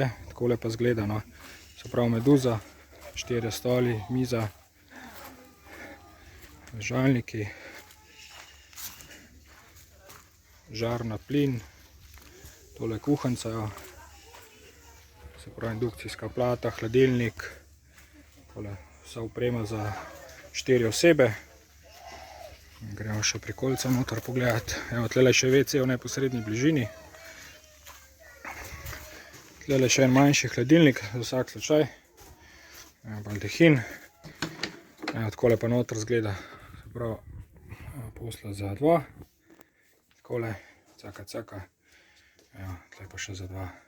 Takole pa zgleda, no. Se pravi meduza, 4 stoli, miza, ležalniki, žar na plin, tole kuhanca, se pravi indukcijska plata, hladilnik, tole vsa oprema za 4 osebe. Gremo še prikolica noter pogledati. Evo, tlele še WC v neposrednji bližini. Tlele še en manjši hladilnik za vsak slučaj. Baldahin. Evo, takole pa noter zgleda. Se pravi, posla za 2. Takole, caka. Evo, tle pa še za 2.